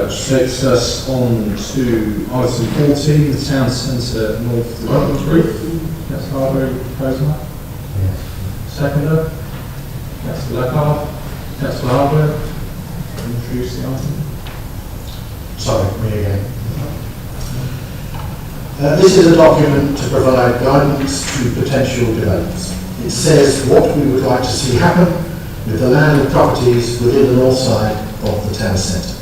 which takes us on to item 14, the Town Centre North Development Brief. Councillor Harlow, proposing that? Yes. Seconder? Councillor Lockhart? Councillor Harlow? Introduce the item. Sorry, me again. This is a document to provide guidance to potential developers. It says what we would like to see happen with the land and properties within the north side of the town centre.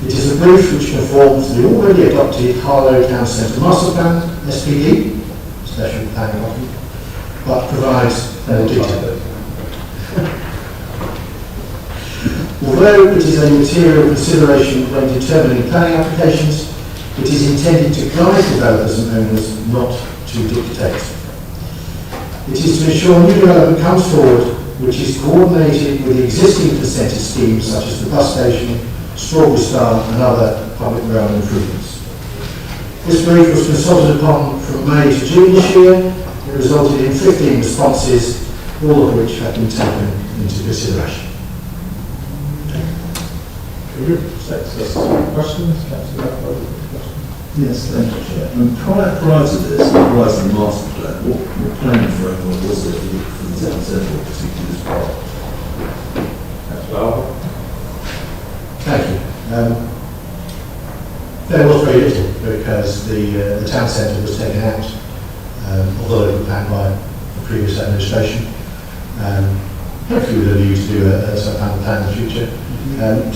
It is a brief which conforms to the already adopted Harlow Town Centre Master Plan, SPD, Special Planning Document, but provides more detail. Although it is a material consideration when determining planning applications, it is intended to guide developers and owners, not to dictate. It is to ensure new development comes forward which is coordinated with the existing consented schemes such as the bus station, Strawberry Star and other public realm improvements. This brief was consulted upon from May to June this year. It resulted in 15 responses, all of which have been taken into consideration. Questions? Yes, thank you, Chair. Prior to this, prior to the master plan, what planning framework was there for the town centre, particularly this part? Thank you. There was very little because the town centre was taken out of the local plan by the previous administration. Hopefully with a view to do some kind of plan in the future.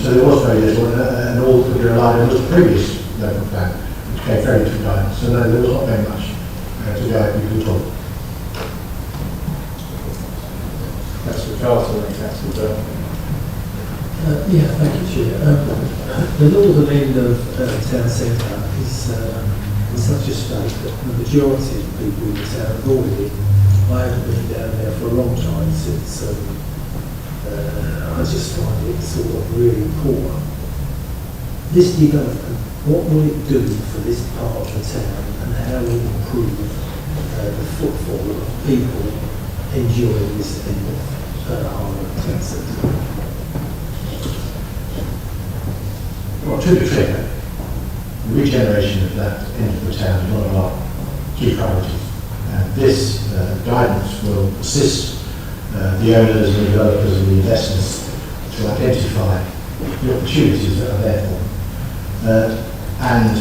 So there was very little, and all that could be relied on was the previous local plan, which gave very little guidance. So no, there was not very much to guide people at all. Councillor Carter and Councillor Bell. Yeah, thank you, Chair. The northern end of town centre is in such a state that the majority of people in the town avoid it. I haven't been down there for a long time since I just find it sort of really poor. This development, what will it do for this part of the town and how will it improve the footfall of people enjoying this end of Harlow Town Centre? Well, to be clear, the regeneration of that end of the town is one of our key priorities. This guidance will assist the owners and the developers and the investors to identify the opportunities that are there for them. And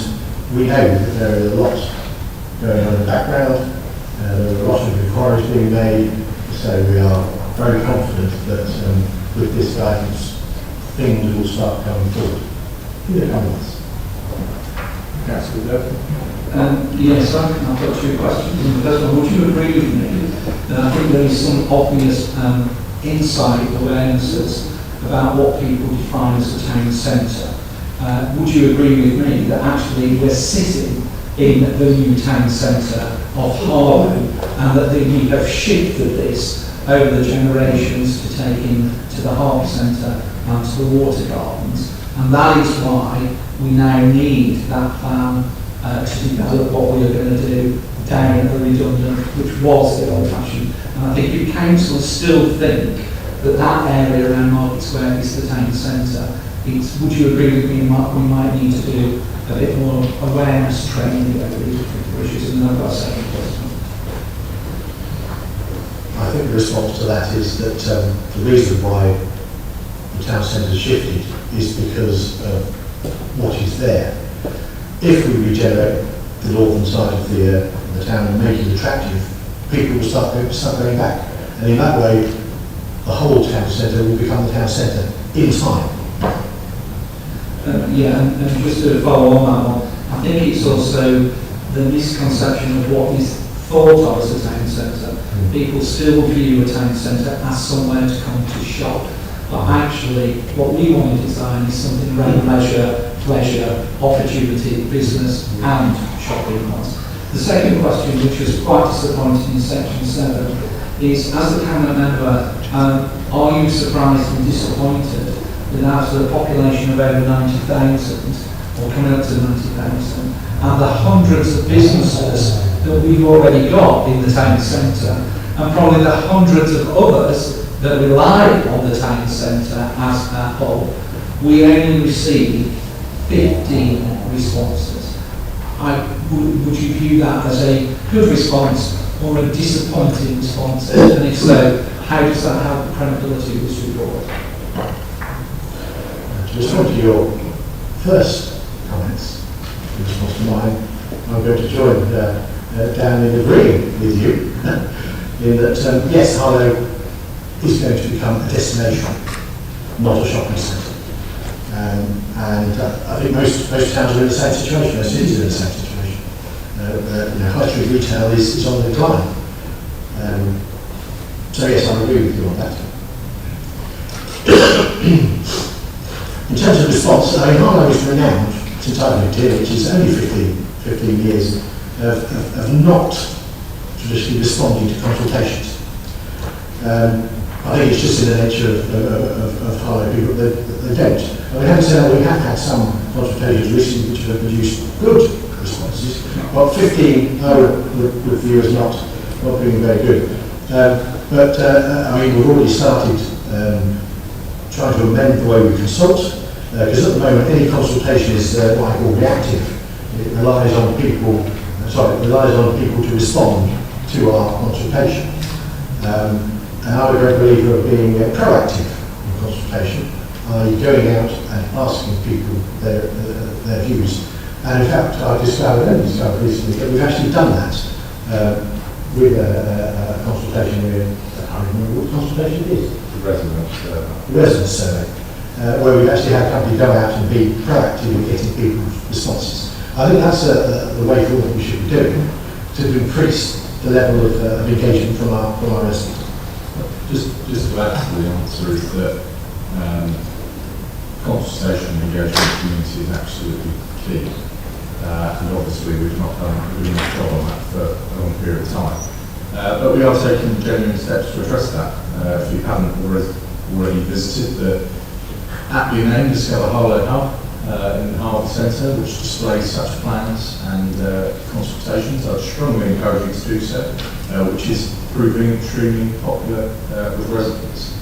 we know that there is a lot going on in the background, there are a lot of inquiries being made, so we are very confident that with this guidance things will start coming forward in the coming months. Councillor Bell. Yes, I've got two questions. The first one, would you agree with me that I think there is some obvious insight awarenesses about what people define as the town centre? Would you agree with me that actually we're sitting in the new town centre of Harlow and that we have shifted this over the generations to take in to the Harbour Centre and to the Water Gardens, and that is why we now need that plan to develop what we are going to do down at the redundant, which was the old-fashioned. And I think if councils still think that that area around Market Square is the town centre, would you agree with me we might need to do a bit more awareness training over these particular issues? And then I've got a second question. I think the response to that is that the reason why the town centre shifted is because of what is there. If we regenerate the northern side of the town and make it attractive, people will start going back. And in that way, the whole town centre will become the town centre in time. And just to follow on that one, I think it's also the misconception of what is thought of as a town centre. People still view a town centre as somewhere to come to shop, but actually what we want to design is something around leisure, pleasure, opportunity, business and shopping malls. The second question, which was quite disappointing in section 7, is as a cabinet member, are you surprised and disappointed that out of a population of over 90,000, or coming up to 90,000, and the hundreds of businesses that we've already got in the town centre, and probably the hundreds of others that rely on the town centre as a whole, we only receive 15 responses. Would you view that as a good response or a disappointing response? And if so, how does that help the credibility of this report? To respond to your first comments, in response to mine, I'm going to join Dan in agreeing with you in that, yes, Harlow is going to become a destination, not a shopping centre. I think most towns are in the same situation, most cities are in the same situation. High street retail is on the decline. So yes, I agree with you on that. In terms of response, Harlow is renowned, since I've lived here, which is only 15 years, of not traditionally responding to consultations. I think it's just in the nature of Harlow people that they don't. Having said that, we have had some consultations recently which have produced good responses, but 15 I would view as not being very good. We've already started trying to amend the way we consult, because at the moment any consultation is what I call reactive. It relies on people to respond to our consultation. And I'm a great believer of being proactive in consultation, i.e. going out and asking people their views. And in fact, I've discovered recently that we've actually done that with a consultation with, I can't remember what consultation it is. The residence survey, where we've actually had companies go out and be proactive in getting people's responses. I think that's the way forward we should be doing to increase the level of engagement from our residents. Just to add to the answer is that consultation and engagement with the community is absolutely key. And obviously we've not done a good enough job on that for a long period of time. But we are taking genuine steps to address that. If you haven't already visited the aptly named Discover Harlow Hub in the Harlow Centre, which displays such plans and consultations, I'd strongly encourage you to do so, which is proving extremely popular with residents.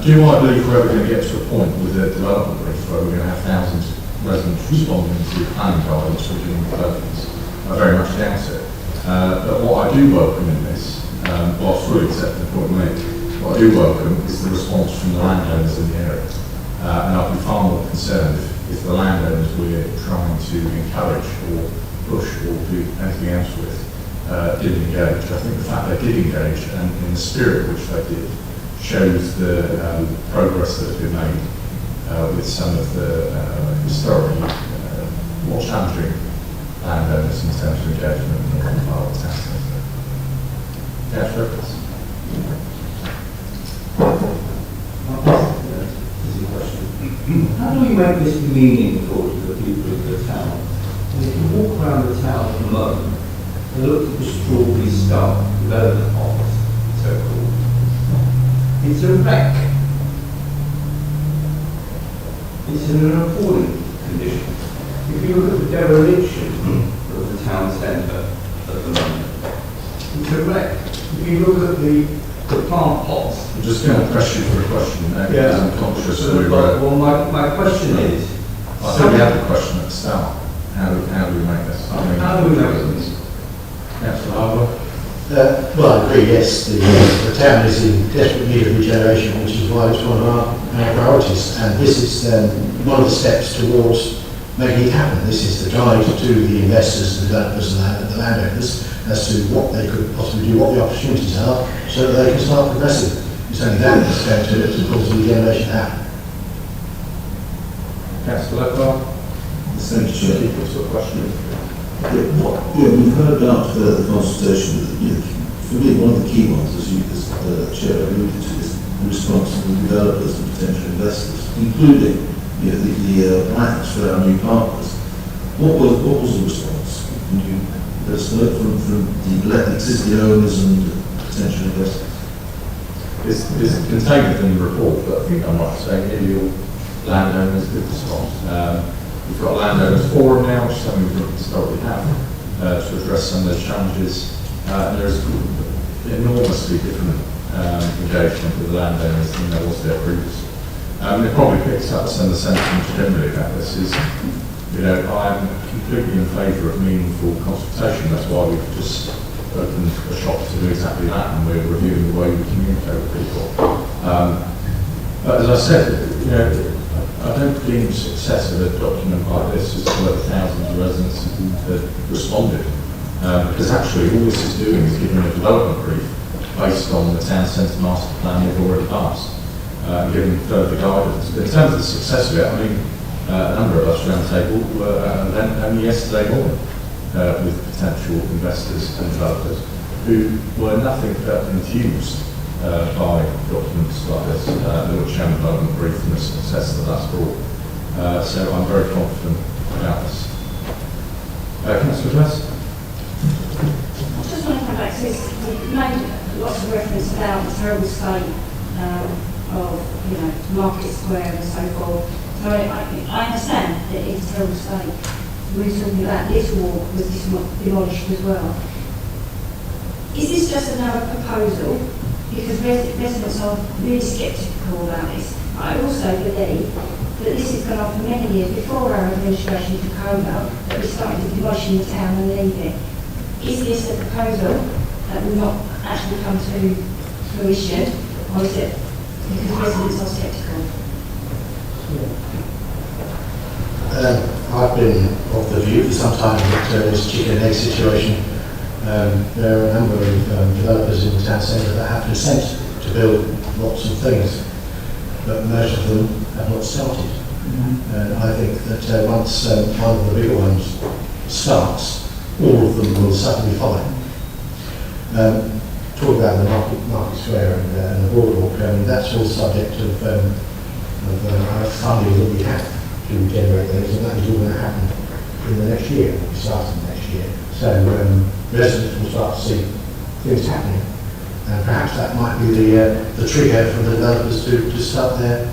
Do I believe we're ever going to get to a point with the development brief where we're going to have thousands of residents responding to planning guidance for doing developments? I very much doubt it. But what I do welcome in this, whilst fully accepting the point made, what I do welcome is the response from the landowners in the area. And I'd be far more concerned if the landowners we're trying to encourage or push or do anything else with did engage. I think the fact they did engage and in the spirit which they did shows the progress that has been made with some of the historically more challenging landowners in terms of engagement in the northern part of the town centre. Councillor Rickles. How do we make this meaningful to the people of the town? And if you walk around the town at the moment, and look at the strawberry stuff, development office, so-called, it's a wreck. It's in an appalling condition. If you look at the dereliction of the town centre at the moment, it's a wreck. If you look at the plant pots. I'm just going to press you for a question because I'm conscious Well, my question is... I think we had the question at the start. How do we make this? How do we make this? Councillor Harlow. Well, I agree, yes. The town is in desperate need of regeneration, which is why it's one of our priorities. And this is one of the steps towards making it happen. This is the guide to the investors, the developers and the landowners as to what they could possibly do, what the opportunities are, so that they can start progressing. It's only that that's going to cause the regeneration to happen. Councillor Leclerc. Thank you, Chair. Equal to a question. We've heard about the consultation. For me, one of the key ones, as the Chair alluded to, is the response of the developers and potential investors, including the plans for our new partners. What was the response? Can you let us know from the existing owners and potential investors? It's contained within the report, but I think I might say nearly all landowners did respond. We've got a landowners forum now, which is something we don't historically have, to address some of those challenges. And there's enormously different engagement with the landowners than there was there previously. It probably picks up some of the sentiment generally about this is, I'm completely in favour of meaningful consultation. That's why we've just opened a shop to do exactly that, and we're reviewing the way we communicate with people. But as I said, I don't deem the success of a document like this as to whether thousands of residents have responded. Because actually all this is doing is giving a development brief based on the town centre master plan they've already passed, giving further guidance. But in terms of the success of it, I mean, a number of us around the table were at an event only yesterday morning with potential investors and developers who were nothing but enthused by documents like this, the Town Development Brief and the success that that's brought. So I'm very confident about this. Councillor West? I just want to come back to this. You've made lots of reference about the terrible state of, Market Square and so forth. So I understand that it's a terrible state. We're talking about Little Walk was demolished as well. Is this just another proposal? Because residents are really sceptical about this. I also believe that this has gone on for many years before our administration took over, that we started demolishing the town and leave it. Is this a proposal that will not actually come to fruition, or is it because residents are sceptical? I've been of the view for some time that this chicken and egg situation, there are a number of developers in the town centre that have consent to build lots of things, but most of them have not started. And I think that once one of the bigger ones starts, all of them will suddenly follow. Talk about the Market Square and the Boardwalk, that's all subject of funding that we have to regenerate those, and that is all going to happen in the next year, starting next year. So residents will start to see things happening, and perhaps that might be the trigger for the developers to start their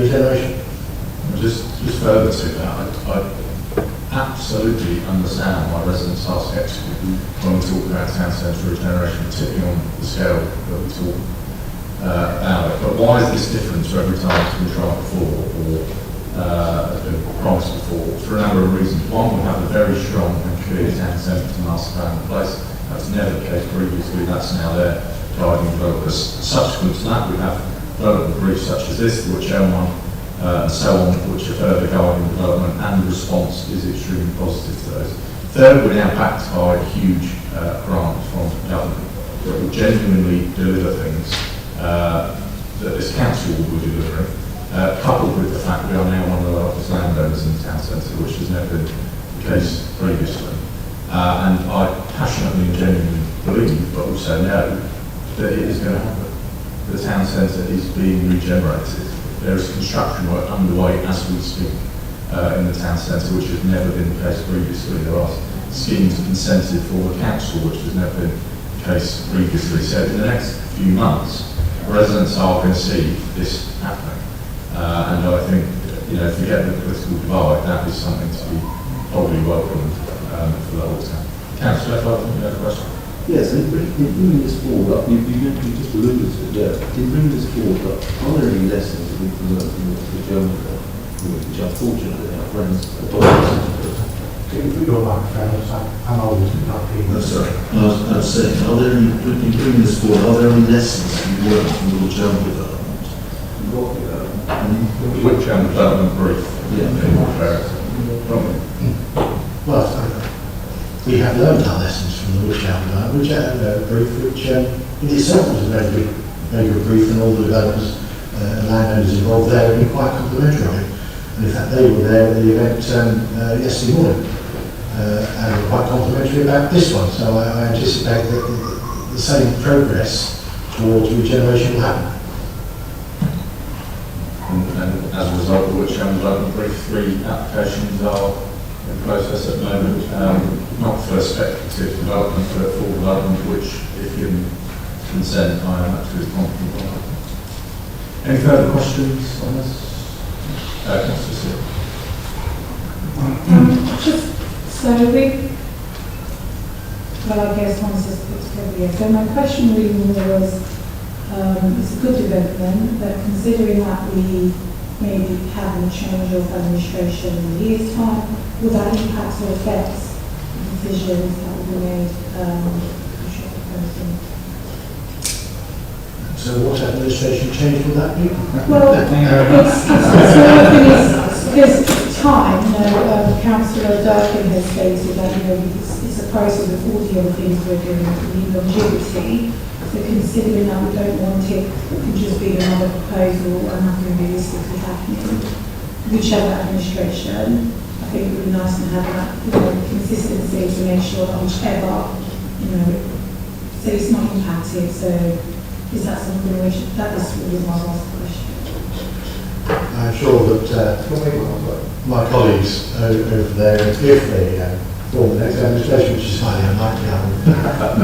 regeneration. Just further to that, I absolutely understand why residents are sceptical when we talk about town centre regeneration, particularly on the scale that we talk about it. But why is this different to every time it's been tried before or been promised before? For a number of reasons. One, we have a very strong and clear town centre master plan in place. That's never the case previously. That's now there guiding developers. Subsequent to that, we have development briefs such as this, the Whitchurn one, and so on, which are further guiding development, and the response is extremely positive to those. Third, we're now backed by huge grants from the government that will genuinely deliver things that this council will be delivering, coupled with the fact we are now one of the largest landowners in the town centre, which has never been the case previously. And I passionately and genuinely believe, but also know, that it is going to happen. The town centre is being regenerated. There is construction work underway as we speak in the town centre, which has never been the case previously. There are schemes consented for the council, which has never been the case previously. So in the next few months, residents are going to see this happening. And I think, forget the political divide, that is something to be probably welcomed for the whole town. Councillor, I think you had a question. Yes, in bringing this forward up, you just alluded to it there. In bringing this forward up, are there any lessons that we can learn from the German, which unfortunately our friends adopted? Your microphone, I'm old, not being. No, sorry. I was saying, are there any, in bringing this forward, are there any lessons that you learned from the German development? Whitchurn development brief. Yeah. Well, we have learned our lessons from the Whitchurn brief, which in itself was a very good brief, and all the developers and landowners involved there have been quite complimentary of it. And in fact, they were there at the event yesterday morning and were quite complimentary about this one. So I anticipate that the same progress towards regeneration will happen. And as a result of which development brief, 3 applications are in process at the moment, not for speculative development, but for development which, if given consent, I am absolutely confident on. Any further questions on this? Councillor I guess once it's put together here. So my question really was, it's a good development, but considering that we maybe having a change of administration in a year's time, will that impact or affect decisions that will be made? So what administration change will that be? Well, it's there's time, Councillor Durkin has stated that, it's a process of all the other things we're doing, we need longevity. So considering that we don't want it to just be another proposal and nothing realistically happening, whichever administration, I think it would be nice to have that, consistency to make sure that whichever, so it's not impacted. So is that something which, that is really my last question. I'm sure that my colleagues over there, if they form the next administration, which is highly unlikely, I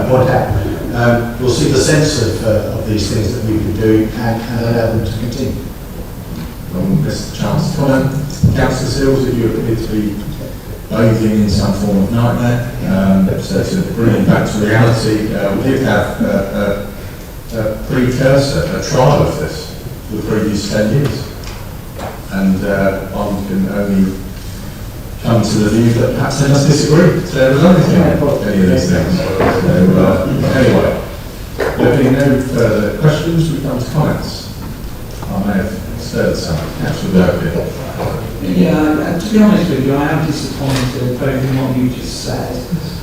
point out, will see the sense of these things that we've been doing and allow them to continue. Mr. Chance, comment. Councillor Sills, if you appear to be bathing in some form of nightmare, so to bring it back to reality, we did have a precursor, a trial of this for the previous 10 years. And one can only come to the view that perhaps they must disagree. So there was anything about any of these things. So anyway, there being no further questions, we come to comments. I may have stirred some. Councillor Durkin. Yeah, to be honest with you, I am disappointed both in what you just said.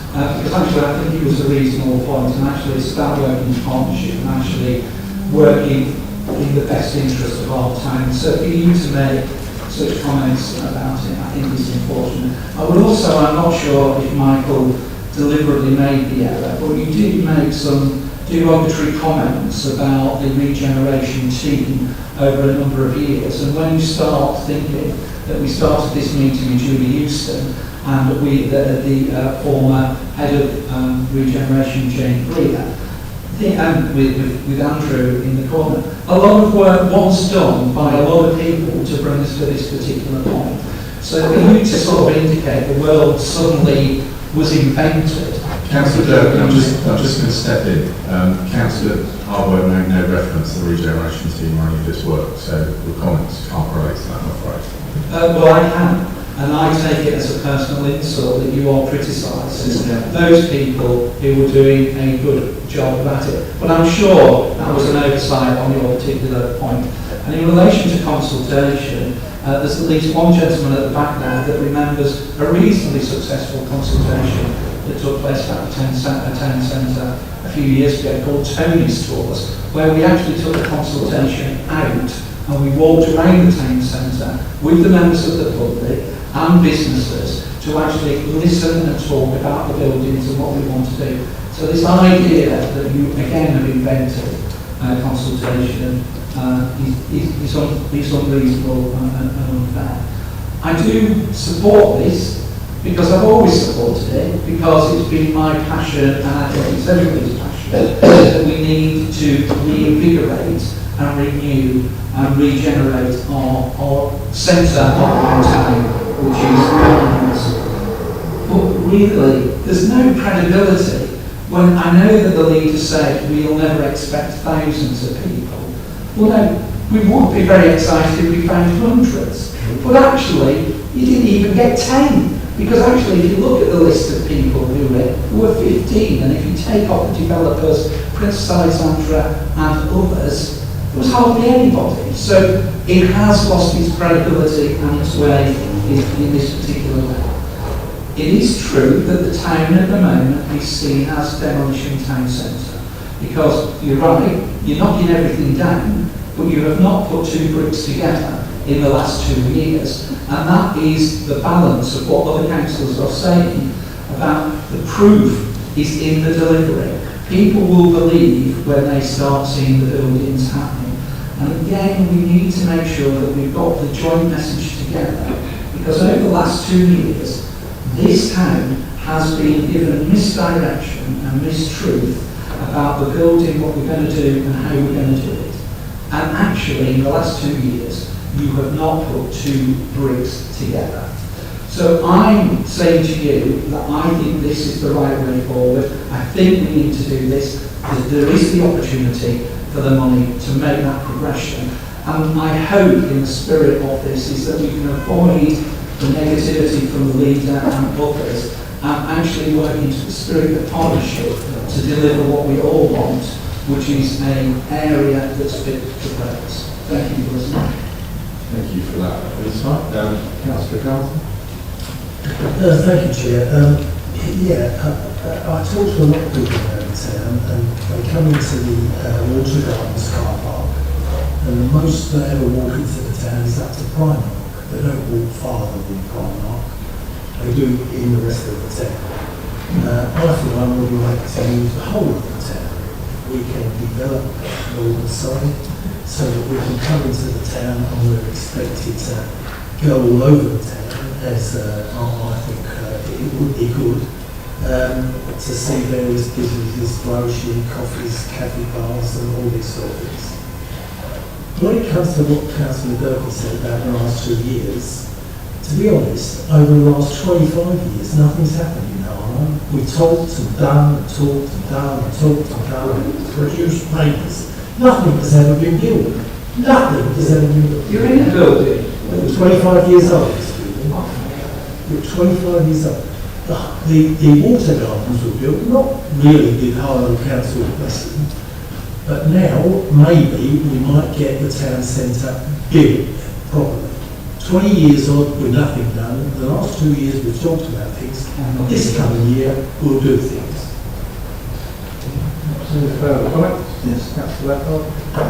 Because actually I think it was a reasonable point, and actually it's about working in partnership and actually working in the best interest of our town. So for you to make such comments about it, I think it's unfortunate. I would also, I'm not sure if Michael deliberately made the error, but you did make some derogatory comments about the regeneration team over a number of years. And when you start thinking that we started this meeting with Julie Houston and the former head of regeneration, Jane Breer, and with Andrew in the corner, a lot of work was done by a lot of people to bring us to this particular point. So for you to sort of indicate the world suddenly was invented. Councillor Durkin, I'm just going to step in. Councillor Harlow made no reference to the regeneration team or any of this work, so the comments can't relate to that, I'm afraid. Well, I can. And I take it as a personal insult that you are criticising those people who were doing a good job at it. But I'm sure that was an oversight on your particular point. And in relation to consultation, there's at least one gentleman at the back now that remembers a reasonably successful consultation that took place at the town centre a few years ago called Tony's Tours, where we actually took the consultation out and we walked around the town centre with the members of the public and businesses to actually listen and talk about the buildings and what we want to do. So this idea that you again have invented consultation is unreasonable and unfair. I do support this because I've always supported it, because it's been my passion and I think it's everybody's passion that we need to reinvigorate and renew and regenerate our centre of our town, which is but really, there's no credibility when I know that the leader said we'll never expect thousands of people. Well, no, we won't be very excited if we found hundreds. But actually, you didn't even get 10. Because actually, if you look at the list of people who were 15, and if you take off the developers, Prince Alexandra and others, there was hardly anybody. So it has lost its credibility and its way in this particular way. It is true that the town at the moment is seen as demolition town centre, because you're right, you're knocking everything down, but you have not put two bricks together in the last 2 years, and that is the balance of what other councillors are saying about the proof is in the delivery. People will believe when they start seeing the buildings happening. And again, we need to make sure that we've got the joint message together, because over the last 2 years, this town has been given misdirection and mistruth about the building, what we're going to do and how we're going to do it. And actually, in the last 2 years, you have not put two bricks together. So I'm saying to you that I think this is the right way forward. I think we need to do this because there is the opportunity for the money to make that progression. And I hope in the spirit of this is that we can avoid the negativity from the leader and others and actually work into the spirit of partnership to deliver what we all want, which is an area that's fit for purpose. Thank you for listening. Thank you for that insight. Councillor Carlton? Thank you, Chair. I talk to a lot of people around town, and they come into the Water Gardens car park, and the most they ever walk into the town is up to Primark. They don't walk farther than Primark. They do in the rest of the town. I think I would like to use the whole of the town. We can develop the northern side so that we can come into the town and we're expected to go all over the town, as I think it would be good to see various businesses flourishing, coffees, cafe bars and all these sort of things. When it comes to what Councillor Durkee said about the last 2 years, to be honest, over the last 25 years, nothing's happened in Harlow. We talked and done and talked and done and talked and done and produced papers. Nothing has ever been built. Nothing has ever been built. You're in a building. We're 25 years old, this building. We're 25 years old. The water gardens were built, not really with Harlow Council blessing, but now maybe we might get the town centre built properly. 20 years on with nothing done. The last 2 years we've talked about things. This coming year we'll do things. Any further comments? Yes. Councillor Leckhart?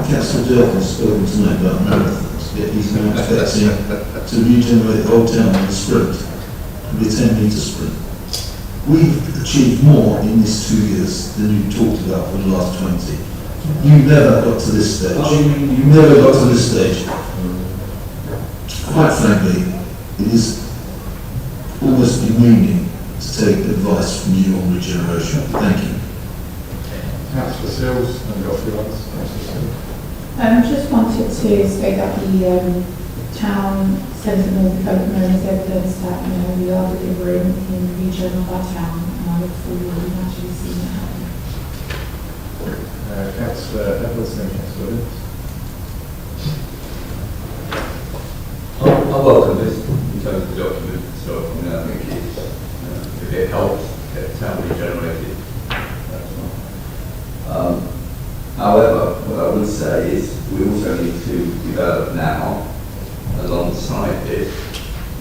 Councillor Durkin has spoken tonight about marathons, yet he's now expecting to regenerate the whole town in a sprint. It'll be a 10-metre sprint. We've achieved more in these 2 years than you talked about for the last 20. You never got to this stage. You never got to this stage. Quite frankly, it is almost demeaning to take advice from you on regeneration. Thank you. Councillor Sills, and got a few others. Councillor Sills. Just wanted to say that the town centre more development is evidence that we are delivering in the region of our town, and I look forward to actually seeing it happen. Councillor Edwards and Councillor Williams. I welcome this in terms of the document itself. I think it's, if it helps get the town regenerated, that's fine. However, what I would say is we also need to develop now, alongside this,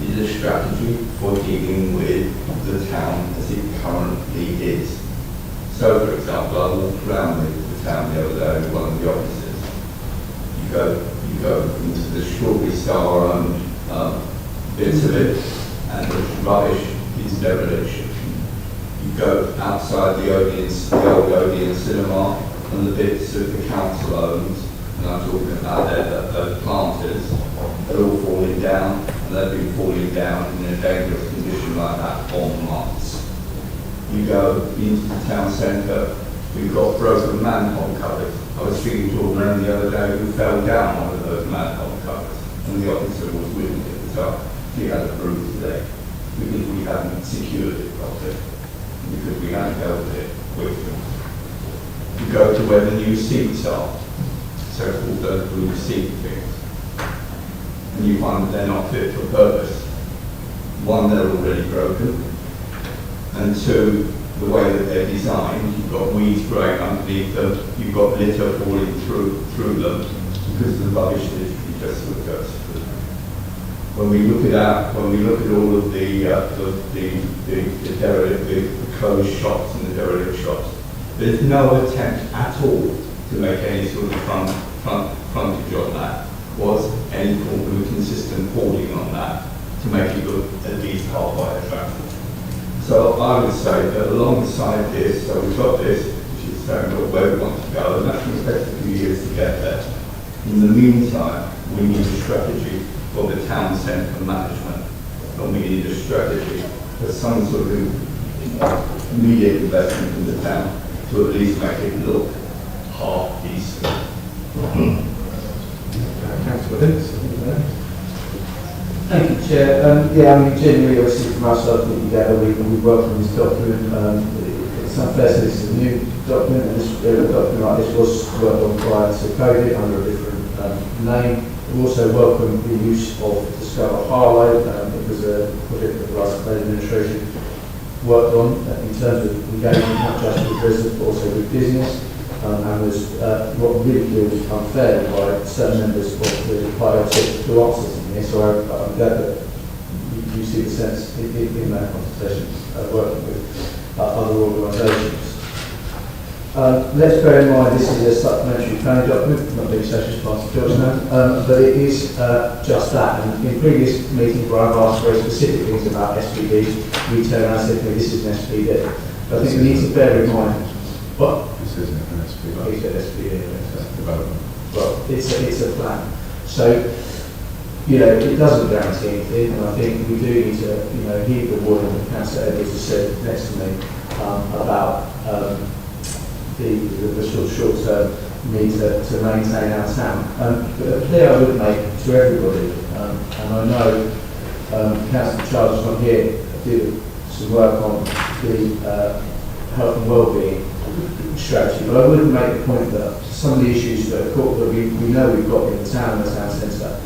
is a strategy for dealing with the town as it currently is. So, for example, I walked around the town the other day with one of the officers. You go into the Strawberry Star and bits of it, and the rubbish is dereliction. You go outside the old Odeon cinema, and the bits that the council owns, and I'm talking about those planters, they're all falling down, and they've been falling down in a dangerous condition like that for months. You go into the town centre, we've got broken manhole covers. I was speaking to a man the other day who fell down one of those manhole covers, and the officer was with me at the time. He had a bruise there because we hadn't secured it properly, because we hadn't dealt with it quickly. You go to where the new seats are, so-called those blue seat things, and you find that they're not fit for purpose. One, they're already broken, and two, the way that they're designed, you've got weeds growing underneath them, you've got litter falling through them, because the rubbish literally just sort of goes through them. When we look at all of the closed shops and the derelict shops, there's no attempt at all to make any sort of frontage on that, was any form of consistent hoarding on that to make it look at least halfway attractive. So I would say that alongside this, so we've got this, which is saying where we want to go, and that's going to take a few years to get there. In the meantime, we need a strategy for the town centre management, and we need a strategy for some sort of immediate investment in the town to at least make it look half decent. Councillor Vince. Thank you, Chair. Generally, obviously, from us, I think we welcome this document. It's unfair to say this is a new document, and a document like this was worked on prior to COVID under a different name. We also welcome the use of the scale of Harlow. It was a project that the last administration worked on in terms of engagement not just with residents but also with business, and was what really feels unfair by certain members of the party to answer in this. So I'm glad that you see the sense in that consultation working with other organisations. Let's bear in mind this is a supplementary planning document, not being Socialist Party Georgetown, but it is just that. And in previous meetings where I've asked very specific things about SPDs, we turn around and say, this is an SPD. But I think we need to bear in mind what? This isn't an SPD. It's an SPD. It's development. Well, it's a plan. So, you know, it doesn't guarantee anything, and I think we do need to, heed the warning that Councillor Edwards has said next to me about the short-term need to maintain our town. But a plea I would make to everybody, and I know Councillor Charles from here did some work on the health and wellbeing strategy, but I would make the point that some of the issues that we know we've got in the town and the town centre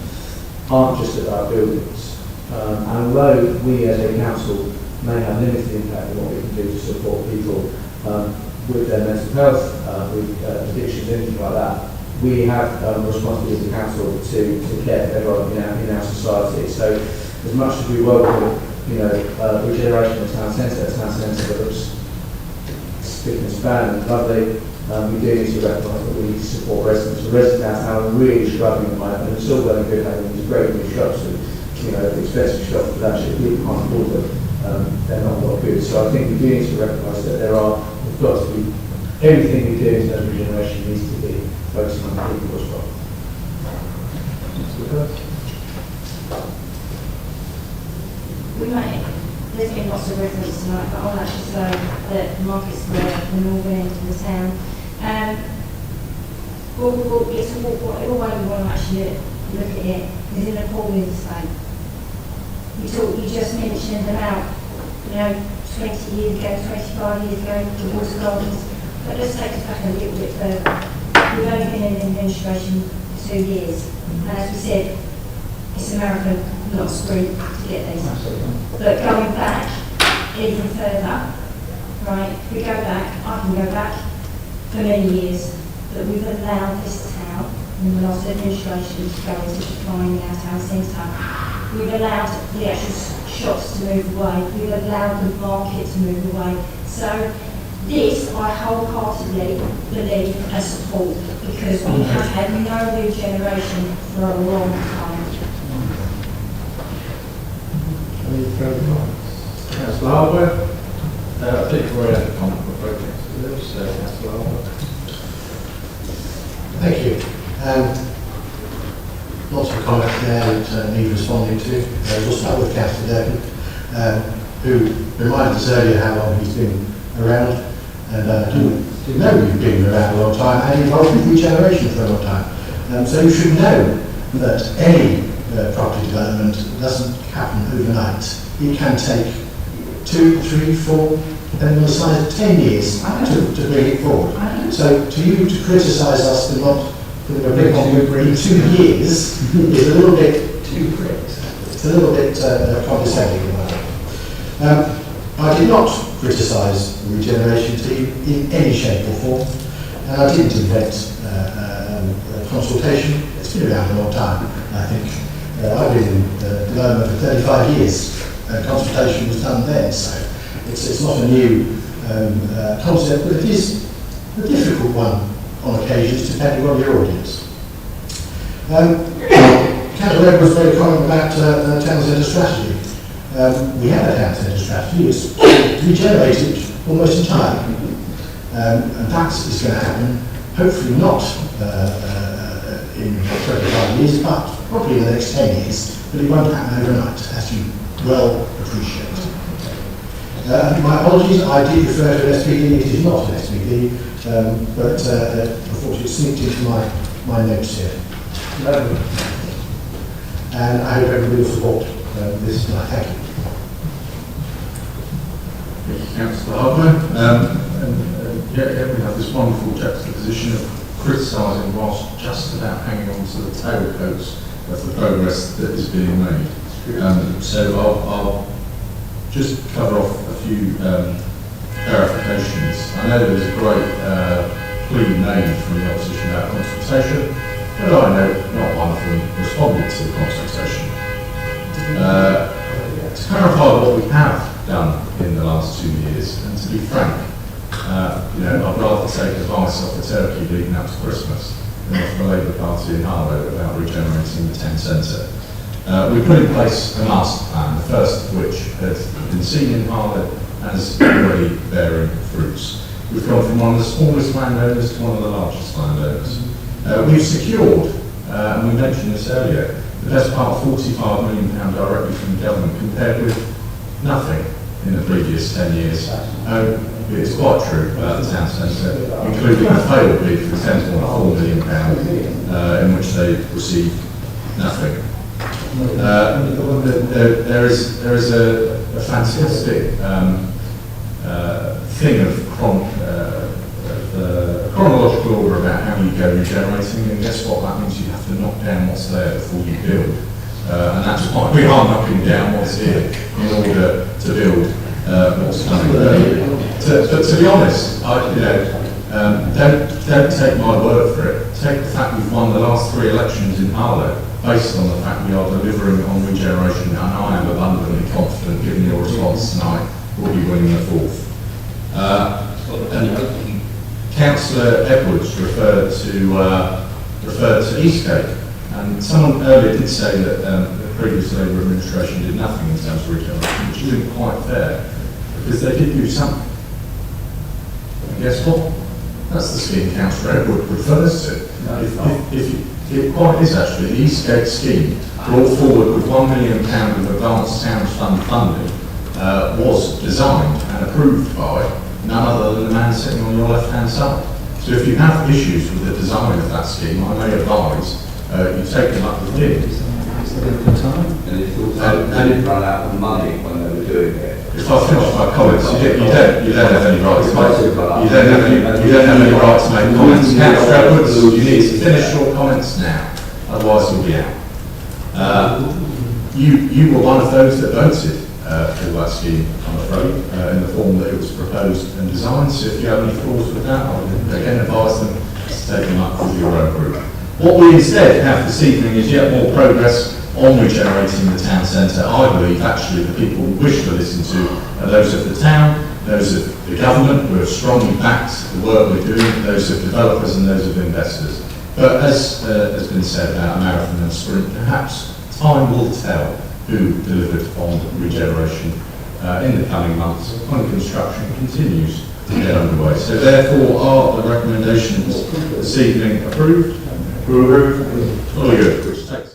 aren't just about buildings. And although we as a council may have limited impact on what we can do to support people with their mental health, with addictions, anything like that, we have a responsibility as a council to care for everyone in our society. So as much as we welcome, regeneration of the town centre that looks spick and span and lovely, we do need to recognise that we need to support residents. The residents downtown are really struggling at the moment, and it's all well and good having these great new shops, and expensive shops, but actually people can't afford them. They're not well good. So I think we do need to recognise that we've got to be, everything we do in terms of regeneration needs to be focusing on people as well. There's been lots of reference tonight, but I'll actually say that Market Square, the northern end of the town, it's all way we want to actually look at it is in a appalling state. You just mentioned about 20 years ago, 25 years ago, the water gardens, but let's take us back a little bit further. We've only been in administration for 2 years, and as we said, it's a marathon, not a sprint to get these. But going back even further, right, we go back, I can go back for many years, that we've allowed this town, in the last administration, to go into decline in our town centre. We've allowed the actual shops to move away, we've allowed the market to move away. So this I wholeheartedly believe and support, because we have had no regeneration for a long time. Any further comments? Councillor Harlow? I think we're already had a comment for projects. Councillor Harlow. Thank you. Lots of comments there that need responding to. We'll start with Councillor Durkin, who reminded us earlier how long he's been around, and didn't know you've been around a long time and involved with regeneration for a long time. So you should know that any property development doesn't happen overnight. It can take 2, 3, 4, depending on the size, 10 years to bring it forward. So to you to criticise us for not putting a big on in 2 years is a little bit too quick. It's a little bit condescending. I did not criticise the regeneration team in any shape or form, and I didn't invent consultation. It's been around a long time, I think. I've been in development for 35 years, and consultation was done then, so it's not a new concept, but it is a difficult one on occasions, depending on your audience. Councillor Edwards made a comment about the town centre strategy. We have a town centre strategy. It's regenerated almost entirely, and that is going to happen, hopefully not in 25 years, but probably in the next 10 years, but it won't happen overnight, as you well appreciate. My apologies, I did refer to an SPD. It is not an SPD, but unfortunately it sneaked into my notes here. And I hope everybody will support this tonight. Thank you. Thank you, Councillor Harlow. We have this wonderful juxtaposition of criticising whilst just about hanging on to the tailcoats of the progress that is being made. So I'll just cover off a few clarifications. I know there was a great plea made from the opposition about consultation, but I know not one of them responded to the consultation. To clarify what we have done in the last 2 years, and to be frank, I'd rather take advice off the turkey leading up to Christmas than off the Labour Party in Harlow about regenerating the town centre. We put in place a master plan, the first of which has been seen in Harlow and is already bearing fruits. We've gone from one of the smallest landowners to one of the largest landowners. We've secured, and we mentioned this earlier, the best part of £45 million directly from the government compared with nothing in the previous 10 years. It's quite true about the town centre, including a failed bid for £10.4 million, in which they received nothing. There is a fantastic thing of chronological order about how you go regenerating, and guess what? That means you have to knock down what's there before you build. And that's why we are knocking down what's here in order to build what's coming. But to be honest, don't take my word for it. Take the fact we've won the last 3 elections in Harlow based on the fact we are delivering on regeneration, and I am abundantly confident, given your response tonight, we'll be winning the 4th. Councillor Edwards referred to Eastgate, and someone earlier did say that the previous Labour administration did nothing in terms of regeneration, which isn't quite fair, because they did do something. And guess what? That's the scheme Councillor Edwards refers to. It quite is actually. The Eastgate scheme, brought forward with £1 million of advanced town fund funding, was designed and approved by none other than the man sitting on your left-hand side. So if you have issues with the design of that scheme, I may advise you take them up with him. And it's also, they didn't run out of money when they were doing it. If I finish my comments, you don't have any right to make. You don't have any right to make comments. Councillor Edwards, you need to finish your comments now, otherwise you'll be out. You were one of those that voted for that scheme, I'm afraid, in the form that it was proposed and designed. So if you have any flaws with that, I would again advise them to take them up with your own group. What we instead have this evening is yet more progress on regenerating the town centre. I believe actually the people we wish to listen to are those of the town, those of the government who have strongly backed the work we're doing, those of developers and those of investors. But as has been said about a marathon and a sprint, perhaps time will tell who delivered on regeneration in the coming months when construction continues to get underway. So therefore are the recommendations this evening approved? Approved. Fully good. Which takes